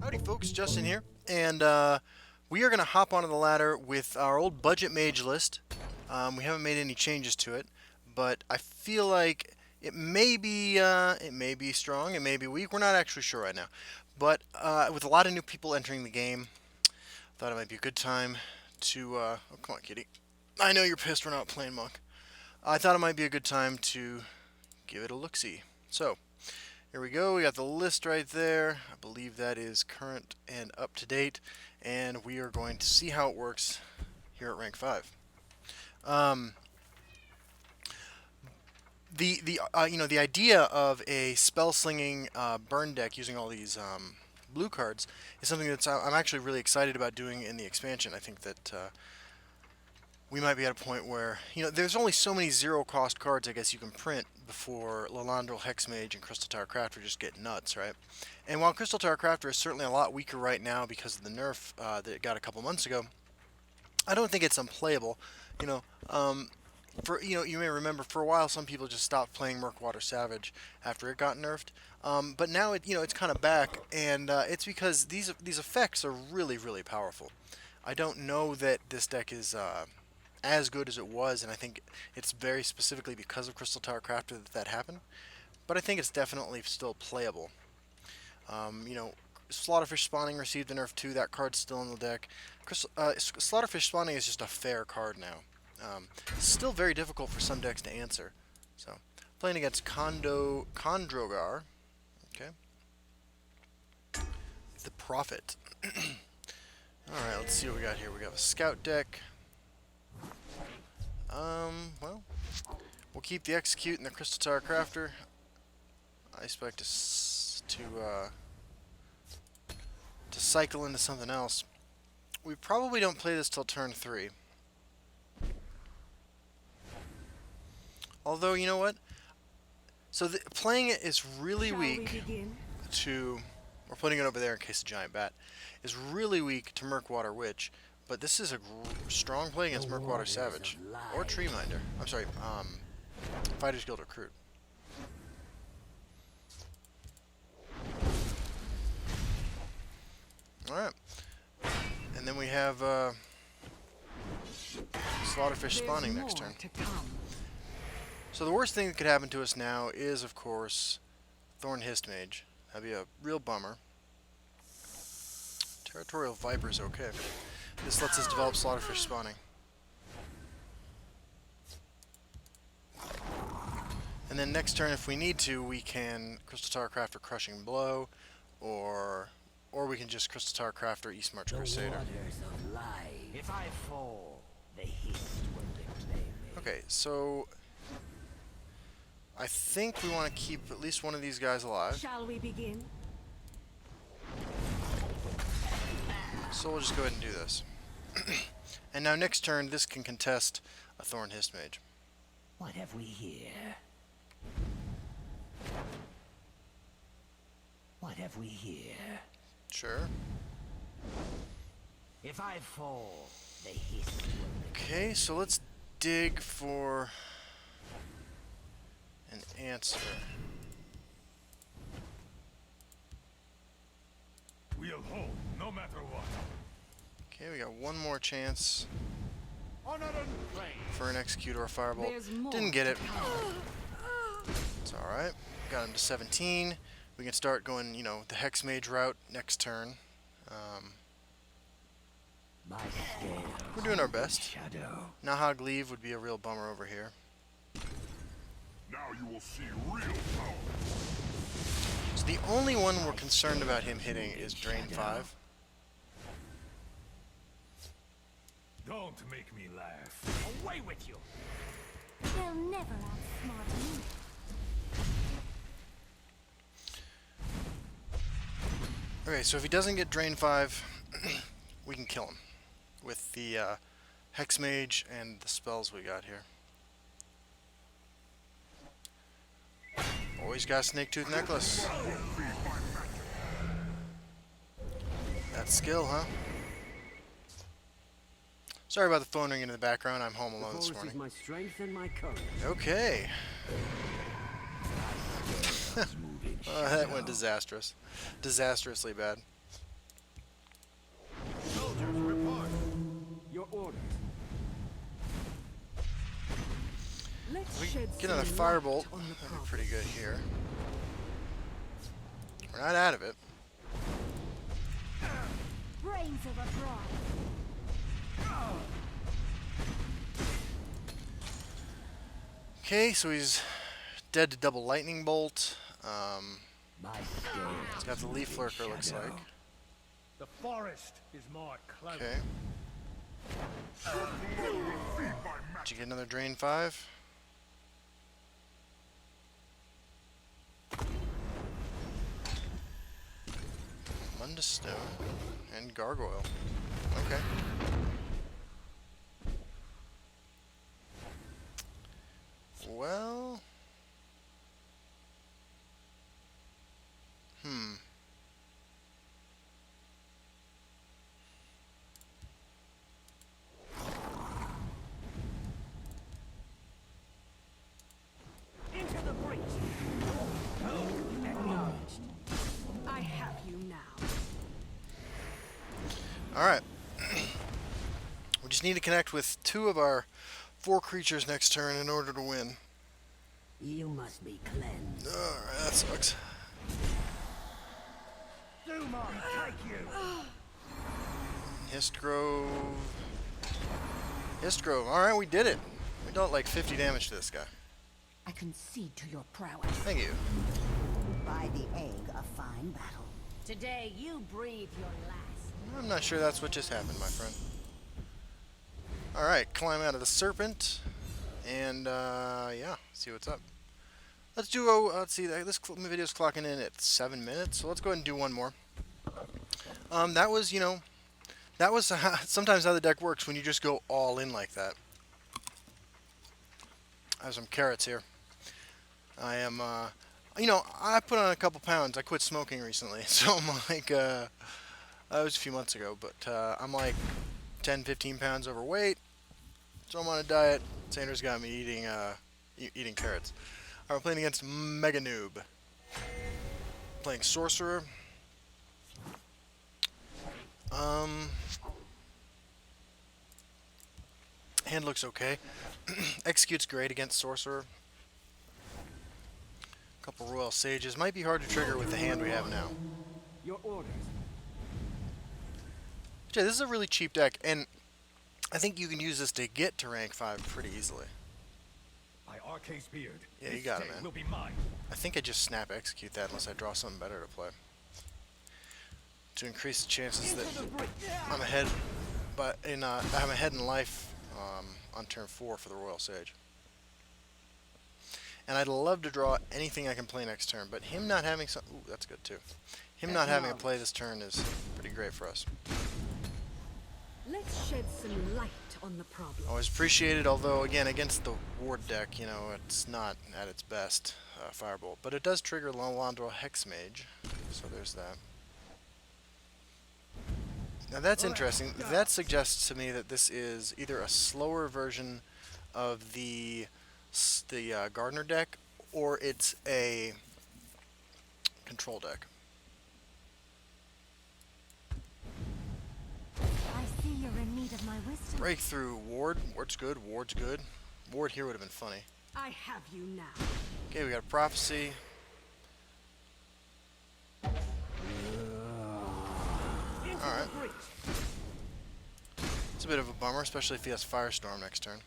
Howdy folks, Justin here, and we are going to hop onto the ladder with our old budget mage list. We haven't made any changes to it, but I feel like it may be strong, it may be weak. We're not actually sure right now, but with a lot of new people entering the game, I thought it might be a good time to. Oh, come on, kitty! I know you're pissed we're not playing monk. I thought it might be a good time to give it a look-see. So. Here we go, we got the list right there. I believe that is current and up to date, and we are going to see how it works here at rank 5. The idea of a spell slinging burn deck using all these blue cards is something that I'm actually really excited about doing in the expansion. I think that we might be at a point where, there's only so many zero-cost cards I guess you can print before Lalandrel, Hexmage, and Crystal Tower Crafter just get nuts, right? And while Crystal Tower Crafter is certainly a lot weaker right now because of the nerf that it got a couple months ago, I don't think it's unplayable. You may remember for a while some people just stopped playing Murkwater Savage after it got nerfed, but now it's kind of back, and it's because these effects are really really powerful. I don't know that this deck is as good as it was, and I think it's very specifically because of Crystal Tower Crafter that happened. But I think it's definitely still playable. Slaughterfish Spawning received a nerf too. That card's still in the deck. Slaughterfish Spawning is just a fair card now. Still very difficult for some decks to answer. So, playing against Kondrogar. Okay. The Prophet. Alright, let's see what we got here. We got a Scout deck. Well, we'll keep the Execute and the Crystal Tower Crafter. I expect to cycle into something else. We probably don't play this till turn 3. Although, you know what? So playing it is really weak to... We're putting it over there in case the Giant Bat is really weak to Murkwater Witch. But this is a strong play against Murkwater Savage. Or Treeminder. I'm sorry, Fighters Guild Recruit. Alright. And then we have Slaughterfish Spawning next turn. So the worst thing that could happen to us now is, of course, Thorn Histmage. That'd be a real bummer. Territorial Viper's okay. This lets us develop Slaughterfish Spawning. And then next turn, if we need to, we can Crystal Tower Crafter Crushing Blow, or we can just Crystal Tower Crafter East March Crusader. If I fall, the hist will reclaim me. Okay, so I think we want to keep at least one of these guys alive. Shall we begin? So we'll just go ahead and do this. And now next turn, this can contest a Thorn Histmage. What have we here? What have we here? Sure. If I fall, the hist will Okay, so let's dig for an answer. We'll hold, no matter what. Okay, we got one more chance Honor and claim. for an Execute or a Firebolt. There's more Didn't get it. to come. It's alright. Got him to 17. We can start going, the Hexmage route next turn. My scales We're doing our best. shadow. Nahag Leave would be a real bummer over here. Now you will see real power. So the only one we're concerned about him hitting is Drain 5. Don't make me laugh. Away with you! They'll never outsmart me. Okay, so if he doesn't get Drain 5, we can kill him with the Hexmage and the spells we got here. Always got a Snake Tooth Necklace. That's skill, huh? Sorry about the phone ringing in the background. I'm home The alone this forest is morning. my strength and my courage. Okay. Moving That went disastrous. Disastrously bad. Soldiers, report. your orders. Let's We shed get some another light firebolt. on the That'd be problem. pretty good here. We're not out of it. Brains of a bride. Okay, so he's dead to double lightning bolt. My scale. He's got the leaf lurker, looks like. The forest is my cloak. Okay. Did you get another drain 5? Mundus Stone and Gargoyle. Okay. Well. Into the breach. Acknowledged. I have you now. Alright. We just need to connect with 2 of our 4 creatures next turn in order to win. You must be cleansed. Alright, that sucks. Doom on, take you. Histgrove. Histgrove. Alright, we did it. We dealt like 50 damage to this guy. I concede to your prowess. Thank you. By the egg, a fine battle. Today you breathe your last. I'm not sure that's what just happened, my friend. Alright, climb out of the serpent. And, yeah, see what's up. Let's do, let's see, this video's clocking in at 7 minutes, so let's go ahead and do one more. That was, you know, that was sometimes how the deck works when you just go all in like that. I have some carrots here. I am, you know, I put on a couple pounds. I quit smoking recently, so I'm like, that was a few months ago, but I'm like 10, 15 pounds overweight, so I'm on a diet. Sanders got me eating, eating carrots. Alright, we're playing against Mega Noob. Playing Sorcerer. Hand looks okay. Execute's great against Sorcerer. Couple Royal Sages. Might be hard to trigger with the hand we have now. Your orders. Yeah, this is a really cheap deck, and I think you can use this to get to rank 5 pretty easily. By Arcade's beard. Yeah, you this got it, day man. will be mine. I think I just snap execute that unless I draw something better to play. To increase the chances that I'm ahead, but I'm ahead in life on turn 4 for the Royal Sage. And I'd love to draw anything I can play next turn, but him not having some... Ooh, that's good too. Him not having a play this turn is pretty great for us. Let's shed some light on the problem. Always appreciated, although again against the ward deck, you know, it's not at its best, Firebolt. But it does trigger Lalandra Hexmage, so there's that. Now that's interesting. That suggests to me that this is either a slower version of the Gardener deck, or it's a control deck. I see you're in need of my wisdom. Breakthrough Ward. Ward's good. Ward's good. Ward here would have been funny. I have you now. Okay, we got a Prophecy. Alright. It's a bit of a bummer, especially if he has Firestorm next turn.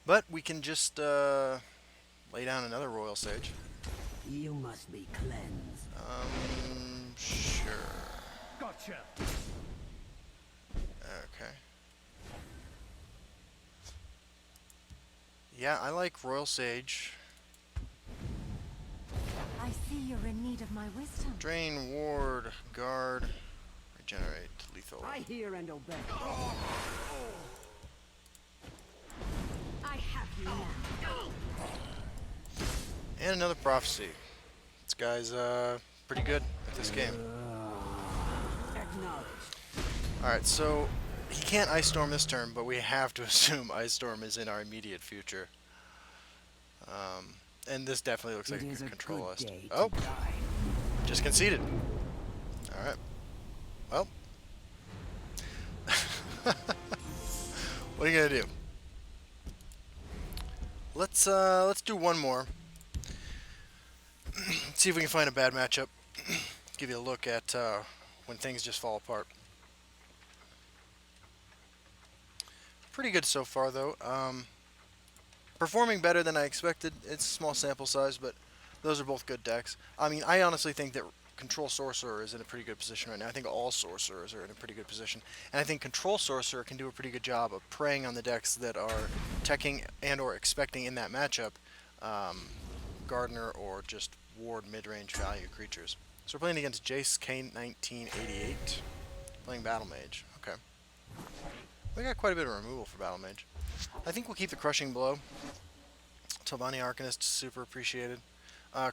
But we can just lay down another Royal Sage. You must be cleansed. Sure. Gotcha. Okay. Yeah, I like Royal Sage. I see you're in need of my wisdom. Drain, Ward, Guard, Regenerate, Lethal. I hear and obey. I have you now. And another Prophecy. This guy's pretty good at this game. Acknowledged. Alright, so he can't Ice Storm this turn, but we have to assume Ice Storm is in our immediate future. And this definitely looks like It it is could a control good us. day to Oh, die. just conceded. All right. Well, what are you gonna do? Let's do one more. See if we can find a bad matchup. Give you a look at when things just fall apart. Pretty good so far, though. Performing better than I expected. It's a small sample size, but those are both good decks. I mean, I honestly think that Control Sorcerer is in a pretty good position right now. I think all Sorcerers are in a pretty good position. And I think Control Sorcerer can do a pretty good job of preying on the decks that are teching and or expecting in that matchup Gardener or just Ward mid-range value creatures. So we're playing against Jace K1988, playing Battle Mage. Okay. We got quite a bit of removal for Battle Mage. I think we'll keep the Crushing Blow. Telvanni Arcanist, super appreciated.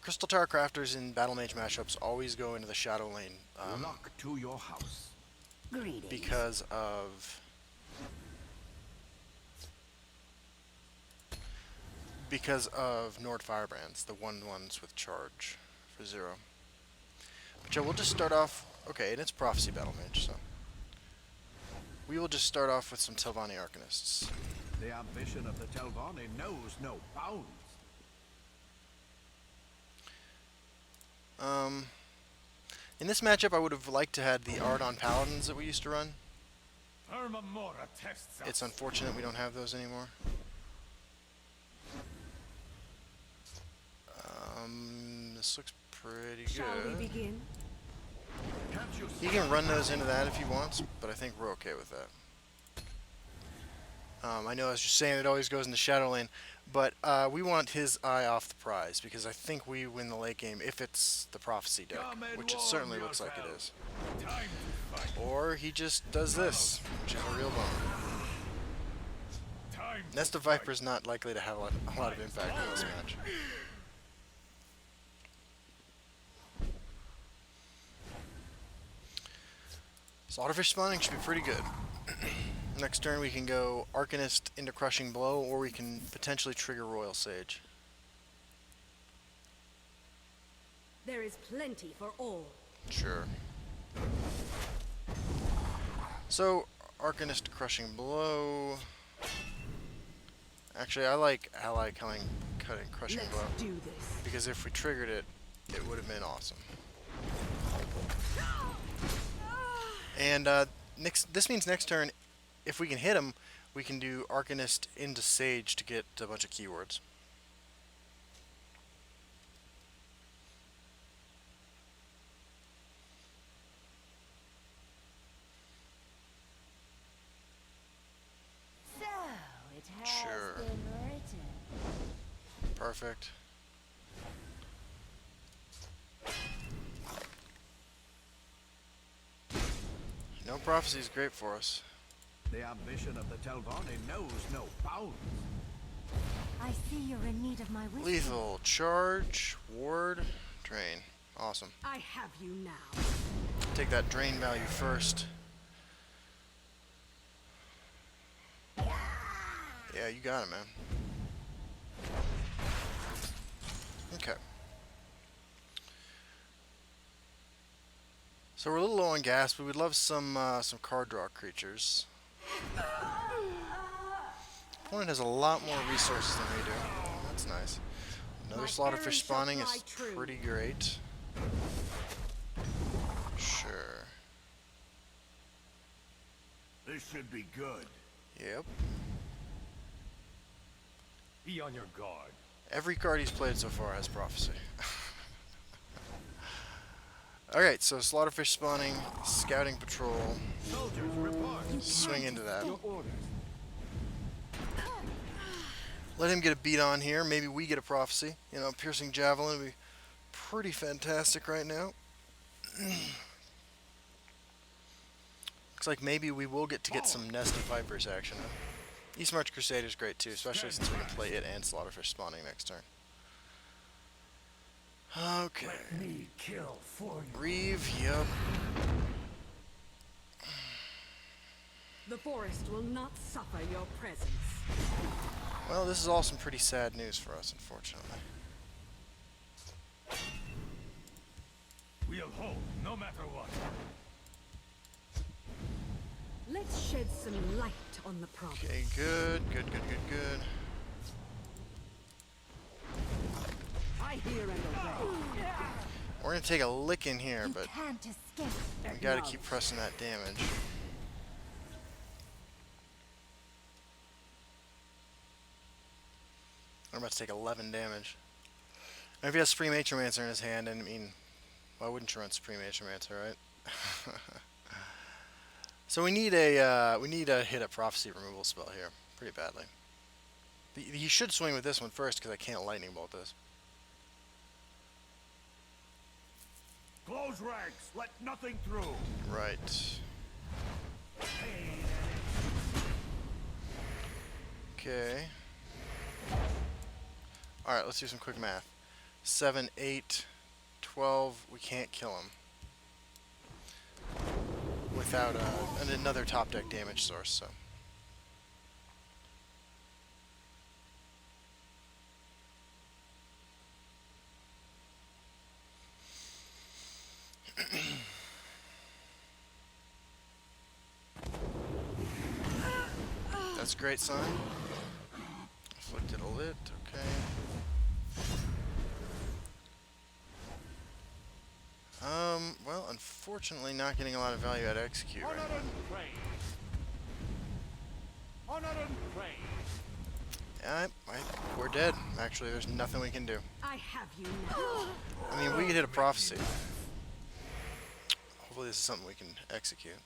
Crystal Tower Crafters in Battle Mage matchups always go into the Shadow Lane Lock to your house. Greetings. because of Nord Firebrands, the 1/1s with charge for 0. But yeah, we'll just start off. Okay, and it's Prophecy Battle Mage, so we will just start off with some Telvanni Arcanists. The ambition of the Telvanni knows no bounds. In this matchup, I would have liked to had the Ardon Paladins that we used to run. Permamora tests us. It's unfortunate we don't have those anymore. This looks pretty Shall we good. begin? Can't you He can run those into that if he wants, but I think we're okay with that. I know I was just saying it always goes in the Shadow Lane, but we want his eye off the prize because I think we win the late game if it's the Prophecy deck, which it certainly looks like it is. Time to fight. Or he just does this, which is a real bummer. Time Nest of Viper's not likely to have a lot of impact in this match. Slaughterfish spawning should be pretty good. Next turn we can go Arcanist into Crushing Blow, or we can potentially trigger Royal Sage. There is plenty for all. Sure. So, Arcanist Crushing Blow. Actually, I like Ally cutting Crushing Let's Blow, do this. because if we triggered it, it would have been awesome. And this means next turn, if we can hit him, we can do Arcanist into Sage to get a bunch of keywords. So, it has Sure. been written. Perfect. No Prophecy is great for us. The ambition of the Telvanni knows no bounds. I see you're in need of my wisdom. Lethal, Charge, Ward, Drain. Awesome. I have you now. Take that drain value first. Yeah, you got it, man. Okay. So we're a little low on gas, but we'd love some card draw creatures. Opponent has a lot more resources than we do. That's nice. Another My Slaughterfish errand shall spawning fly is true. pretty great. Sure. This should be good. Yep. Be on your guard. Every card he's played so far has Prophecy. Alright, so Slaughterfish spawning, Scouting Patrol, Soldiers report. swing into that. Your orders. Let him get a beat on here, maybe we get a Prophecy. You know, Piercing Javelin would be pretty fantastic right now. Looks like maybe we will get to get some Nest of Vipers action. East March Crusader is great too, especially since we can play it and Slaughterfish spawning next turn. Okay. Me kill for you. Reeve, yup. The forest will not suffer your presence. Well, this is all some pretty sad news for us, unfortunately. We'll hold, no matter what. Let's shed some light on the problem. Okay, good. I hear and obey. We're gonna take a lick in here, You but can't escape. we gotta keep pressing that damage. I'm about to take 11 damage. And if he has Supreme Atromancer in his hand, and I mean, why wouldn't you run Supreme Atromancer, right? So we need a hit a prophecy removal spell here, pretty badly. He should swing with this one first because I can't lightning bolt this. Close ranks. Let nothing through. Right. Okay. Alright, let's do some quick math. 7, 8, 12. We can't kill him without another top deck damage source, so. That's a great sign. Afflicted a lit, okay. Well, unfortunately not getting a lot of value out of execute right Honor now. and praise. Honor and praise. We're dead. Actually, there's nothing we can do. I have you now. I mean, we could hit a prophecy. Hopefully this is something we can execute.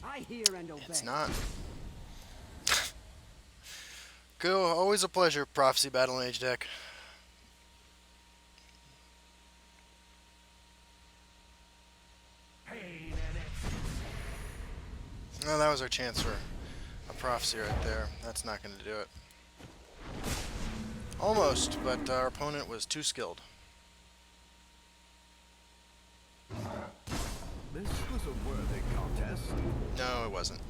I hear and obey. It's not. Go, always a pleasure, Prophecy Battle Mage deck. Pain and Oh, that was our chance for a prophecy right there. That's not going to do it. Almost, but our opponent was too skilled. This was a worthy contest. No, it wasn't.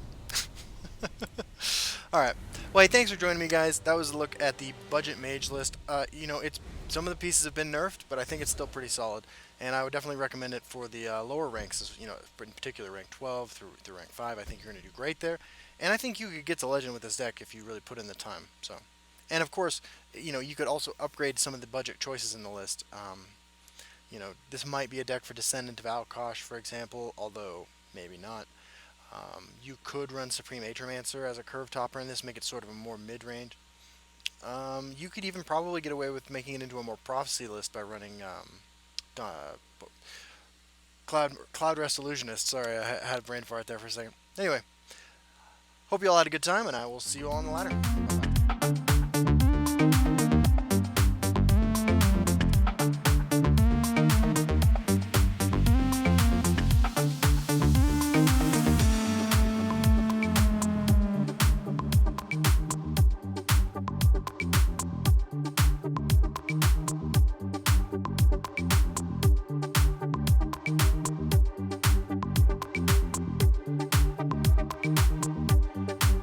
Alright. Well, hey, thanks for joining me, guys. That was a look at the budget mage list. You know, some of the pieces have been nerfed, but I think it's still pretty solid. And I would definitely recommend it for the lower ranks, you know, in particular rank 12 through rank 5. I think you're going to do great there. And I think you could get to legend with this deck if you really put in the time. So, and of course, you know, you could also upgrade some of the budget choices in the list. You know, this might be a deck for Descendant of Alkosh, for example, although maybe not. You could run Supreme Atromancer as a curve topper in this, make it sort of a more mid-range. You could even probably get away with making it into a more prophecy list by running Cloud Rest Illusionist. Sorry, I had a brain fart there for a second. Anyway, hope you all had a good time, and I will see you all on the ladder.